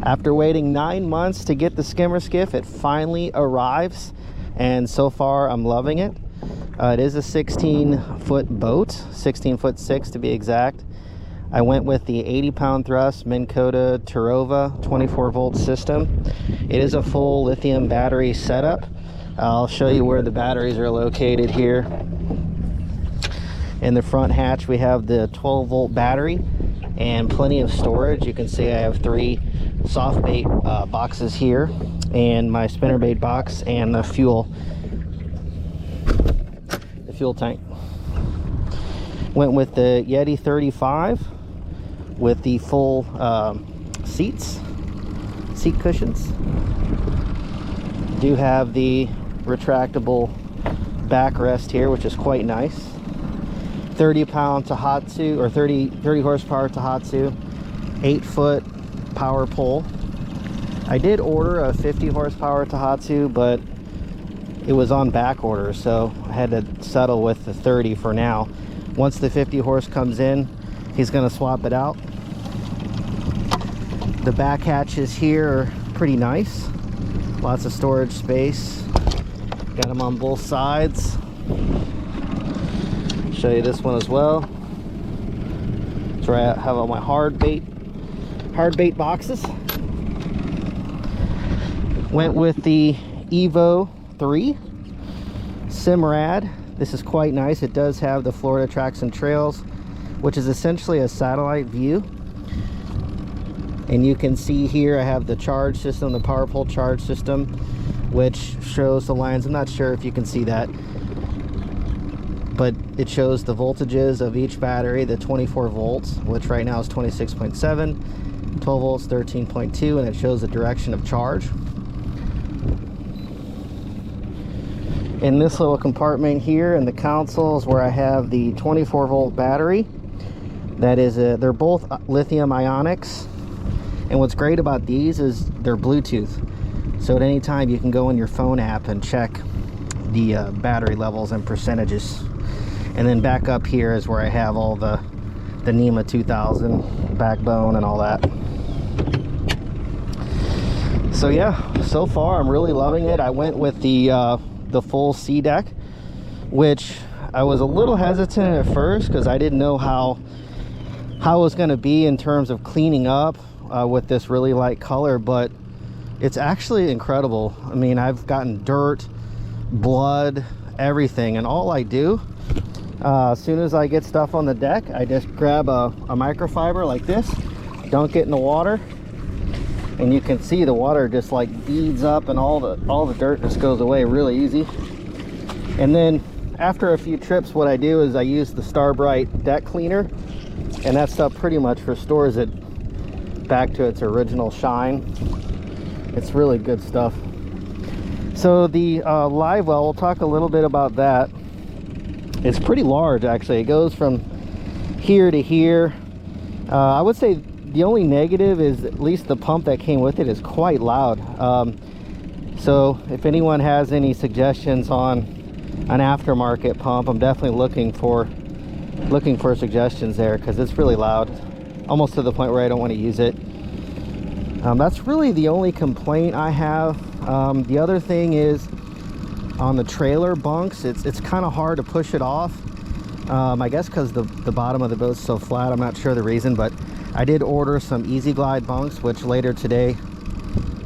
After waiting 9 months to get the Skimmer Skiff, it finally arrives, and so far I'm loving it. It is a 16-foot boat, 16'6" to be exact. I went with the 80-pound thrust Minn Kota Turova 24-volt system. It is a full lithium battery setup. I'll show you where the batteries are located here. In the front hatch we have the 12-volt battery and plenty of storage. You can see I have 3 soft bait boxes here, and my spinnerbait box, and the fuel tank. Went with the Yeti 35 with the full seat cushions. Do have the retractable backrest here, which is quite nice. 30-pound Tohatsu, or 30 horsepower Tohatsu, 8-foot power pole. I did order a 50 horsepower Tohatsu, but it was on back order, so I had to settle with the 30 for now. Once the 50 horse comes in, he's going to swap it out. The back hatches here are pretty nice. Lots of storage space. Got them on both sides. Show you this one as well. That's where I have all my hard bait boxes. Went with the Evo 3 Simrad. This is quite nice. It does have the Florida Tracks and Trails, which is essentially a satellite view. And you can see here I have the charge system, the power pole charge system, which shows the lines. I'm not sure if you can see that, but it shows the voltages of each battery, the 24 volts, which right now is 26.7, 12 volts, 13.2, and it shows the direction of charge. In this little compartment here in the console is where I have the 24 volt battery. That is they're both lithium ionics, and what's great about these is they're Bluetooth, so at any time you can go in your phone app and check the battery levels and percentages. And then back up here is where I have all the NEMA 2000 backbone and all that. So yeah, so far I'm really loving it. I went with the full C deck, which I was a little hesitant at first because I didn't know how it was going to be in terms of cleaning up with this really light color, but it's actually incredible. I mean, I've gotten dirt, blood, everything, and all I do as soon as I get stuff on the deck, I just grab a microfiber like this, dunk it in the water, and you can see the water just like beads up, and all the dirt just goes away really easy. And then after a few trips, what I do is I use the Starbright deck cleaner, and that stuff pretty much restores it back to its original shine. It's really good stuff. So the Livewell, we'll talk a little bit about that. It's pretty large actually. It goes from here to here. I would say the only negative is at least the pump that came with it is quite loud. So if anyone has any suggestions on an aftermarket pump, I'm definitely looking for suggestions there, because it's really loud, almost to the point where I don't want to use it. That's really the only complaint I have. The other thing is on the trailer bunks, it's kind of hard to push it off. I guess because the bottom of the boat's so flat. I'm not sure the reason, but I did order some Easy Glide bunks, which later today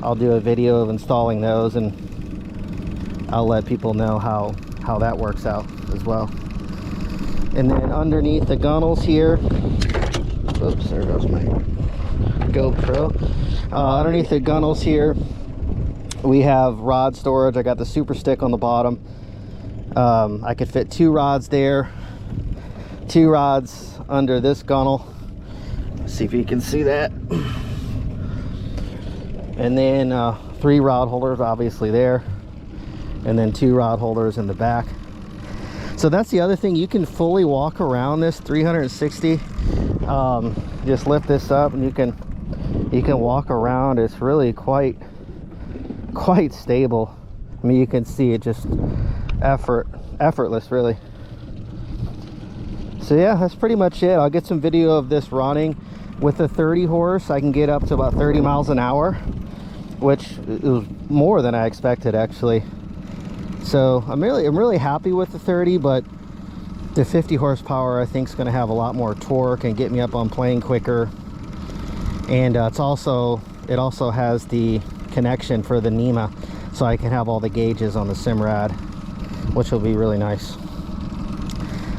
I'll do a video of installing those, and I'll let people know how that works out as well. And then underneath the gunnels here, oops, there goes my GoPro. Underneath the gunnels here, we have rod storage. I got the super stick on the bottom. I could fit 2 rods there, 2 rods under this gunnel. Let's see if you can see that. And then 3 rod holders obviously there, and then 2 rod holders in the back. So that's the other thing, you can fully walk around this 360. Just lift this up and you can walk around. It's really quite stable. I mean, you can see it just effortless really. So yeah, that's pretty much it. I'll get some video of this running. With the 30 horse, I can get up to about 30 miles an hour, which is more than I expected actually. So I'm really happy with the 30, but the 50 horsepower I think is going to have a lot more torque and get me up on plane quicker. And it also has the connection for the NEMA, so I can have all the gauges on the Simrad, which will be really nice.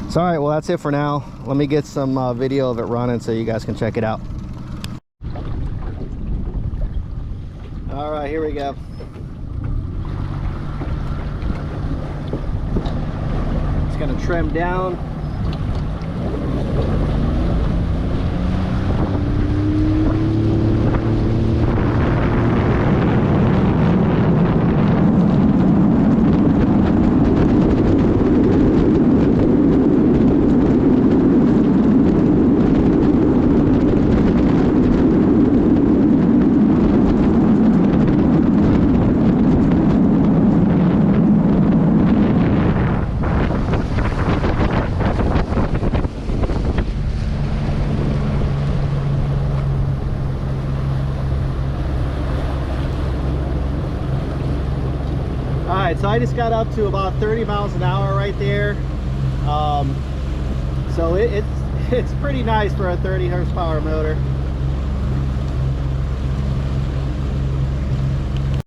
So all right, well that's it for now. Let me get some video of it running so you guys can check it out. All right, here we go. It's gonna trim down. So I just got up to about 30 miles an hour right there. So it's pretty nice for a 30 horsepower motor.